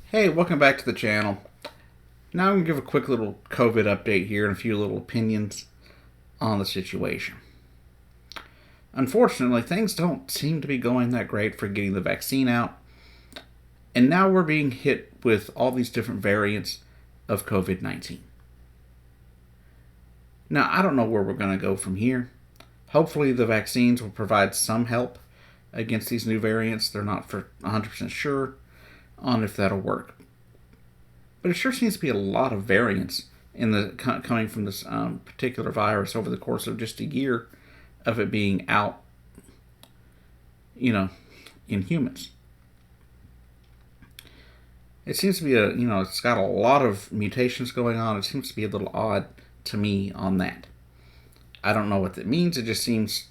Hey, welcome back to the channel. Now I'm going to give a quick little COVID update here and a few little opinions on the situation. Unfortunately, things don't seem to be going that great for getting the vaccine out, and now we're being hit with all these different variants of COVID 19. Now, I don't know where we're going to go from here. Hopefully, the vaccines will provide some help against these new variants. They're not for 100% sure on if that'll work. But it sure seems to be a lot of variants in the coming from this particular virus over the course of just a year of it being out, in humans. It seems to be it's got a lot of mutations going on. It seems to be a little odd to me on that. I don't know what that means. It just seems,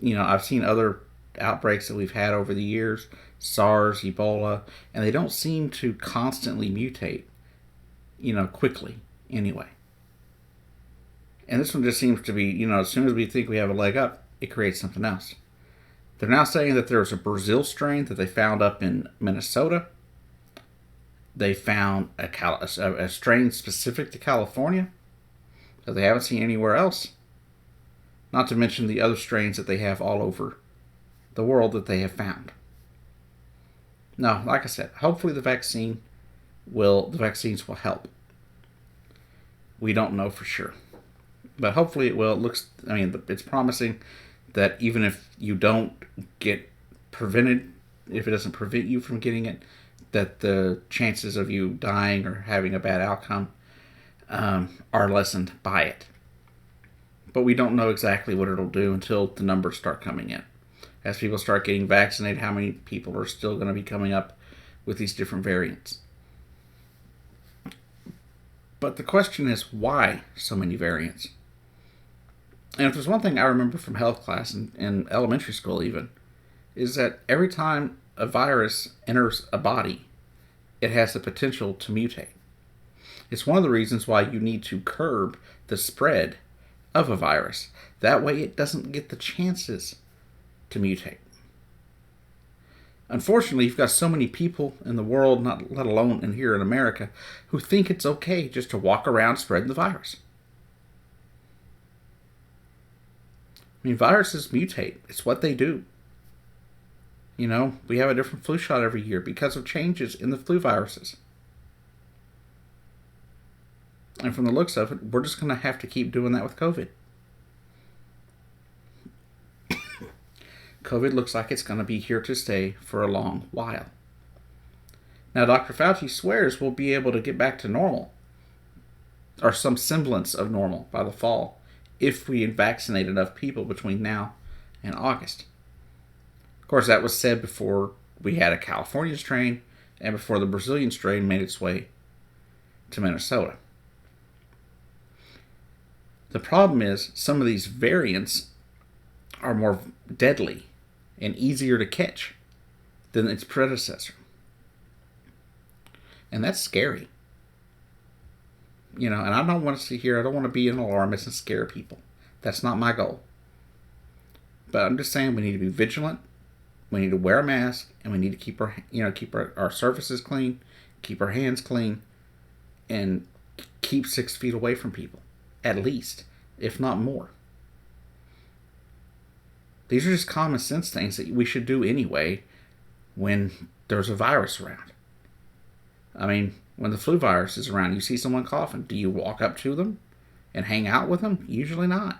I've seen other outbreaks that we've had over the years, SARS, Ebola, and they don't seem to constantly mutate, quickly anyway. And this one just seems to be, as soon as we think we have a leg up, it creates something else. They're now saying that there's a Brazil strain that they found up in Minnesota. They found a strain specific to California that they haven't seen anywhere else. Not to mention the other strains that they have all over the world that they have found. Now, like I said, hopefully the vaccines will help. We don't know for sure, but hopefully it will. It's promising that even if you don't get prevented, if it doesn't prevent you from getting it, that the chances of you dying or having a bad outcome are lessened by it. But we don't know exactly what it'll do until the numbers start coming in. As people start getting vaccinated, how many people are still going to be coming up with these different variants? But the question is, why so many variants? And if there's one thing I remember from health class in elementary school even, is that every time a virus enters a body, it has the potential to mutate. It's one of the reasons why you need to curb the spread of a virus. That way it doesn't get the chances to mutate. Unfortunately, you've got so many people in the world, not let alone in here in America, who think it's okay just to walk around spreading the virus. Viruses mutate. It's what they do. We have a different flu shot every year because of changes in the flu viruses. And from the looks of it, we're just going to have to keep doing that with COVID. COVID looks like it's going to be here to stay for a long while. Now, Dr. Fauci swears we'll be able to get back to normal, or some semblance of normal, by the fall, if we vaccinate enough people between now and August. Of course, that was said before we had a California strain and before the Brazilian strain made its way to Minnesota. The problem is some of these variants are more deadly and easier to catch than its predecessor. And that's scary. And I don't want to sit here, I don't want to be an alarmist and scare people. That's not my goal. But I'm just saying we need to be vigilant, we need to wear a mask, and we need to keep our surfaces clean, keep our hands clean, and keep 6 feet away from people, at least, if not more. These are just common sense things that we should do anyway when there's a virus around. When the flu virus is around, you see someone coughing. Do you walk up to them and hang out with them? Usually not.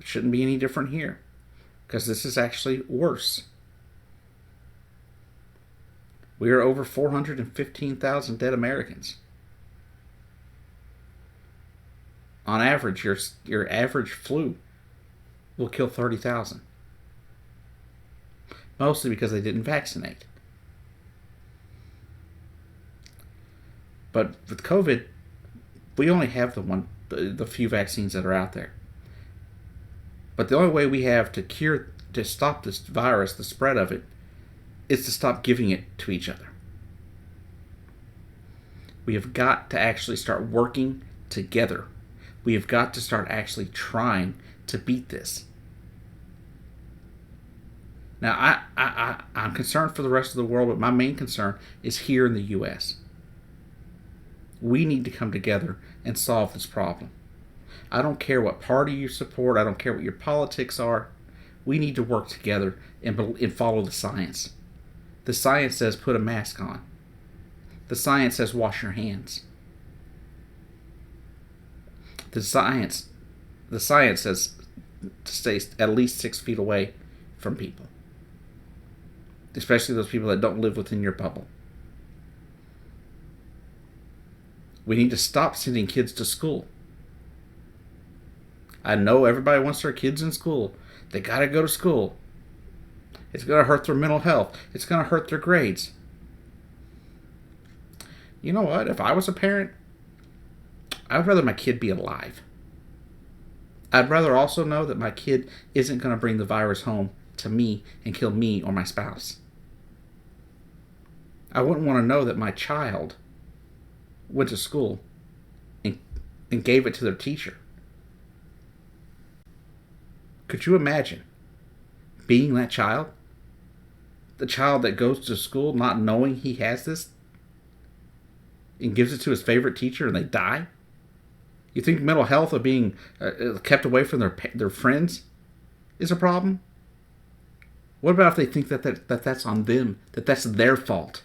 It shouldn't be any different here, because this is actually worse. We are over 415,000 dead Americans. On average, your average flu will kill 30,000. Mostly because they didn't vaccinate. But with COVID, we only have the few vaccines that are out there. But the only way we have to stop this virus, the spread of it, is to stop giving it to each other. We have got to actually start working together. We have got to start actually trying to beat this. Now, I'm concerned for the rest of the world, but my main concern is here in the U.S. We need to come together and solve this problem. I don't care what party you support. I don't care what your politics are. We need to work together and follow the science. The science says put a mask on. The science says wash your hands. The science says to stay at least 6 feet away from people, especially those people that don't live within your bubble. We need to stop sending kids to school. I know everybody wants their kids in school. They got to go to school. It's going to hurt their mental health. It's going to hurt their grades. You know what? If I was a parent, I would rather my kid be alive. I'd rather also know that my kid isn't going to bring the virus home to me and kill me or my spouse. I wouldn't want to know that my child went to school and gave it to their teacher. Could you imagine being that child? The child that goes to school not knowing he has this and gives it to his favorite teacher and they die? You think mental health of being kept away from their friends is a problem? What about if they think that that's on them, that that's their fault?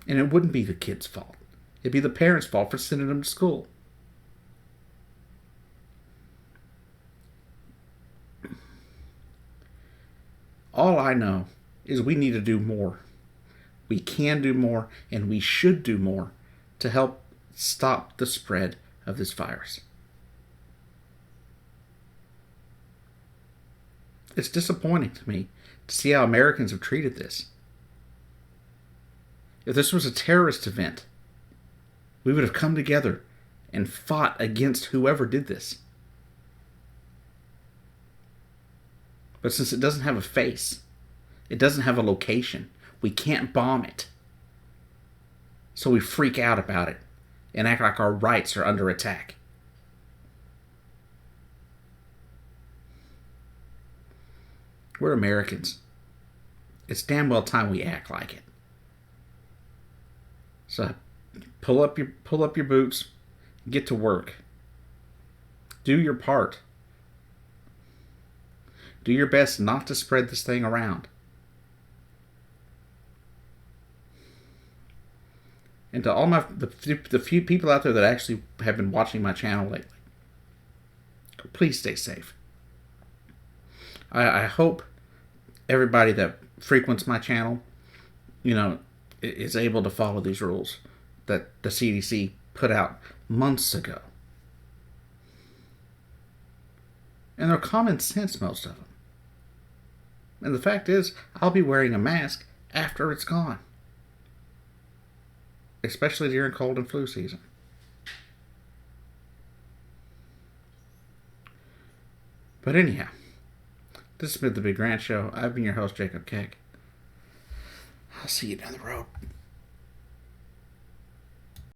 And it wouldn't be the kid's fault. It'd be the parents' fault for sending them to school. All I know is we need to do more. We can do more, and we should do more to help stop the spread of this virus. It's disappointing to me to see how Americans have treated this. If this was a terrorist event, we would have come together and fought against whoever did this. But since it doesn't have a face, it doesn't have a location, we can't bomb it. So we freak out about it and act like our rights are under attack. We're Americans. It's damn well time we act like it. So pull up your boots, get to work. Do your part. Do your best not to spread this thing around. And to all the few people out there that actually have been watching my channel lately, please stay safe. I hope everybody that frequents my channel, is able to follow these rules that the CDC put out months ago. And they're common sense, most of them. And the fact is, I'll be wearing a mask after it's gone. Especially during cold and flu season. But anyhow, this has been The Big Rant Show. I've been your host, Jacob Keck. I'll see you down the road.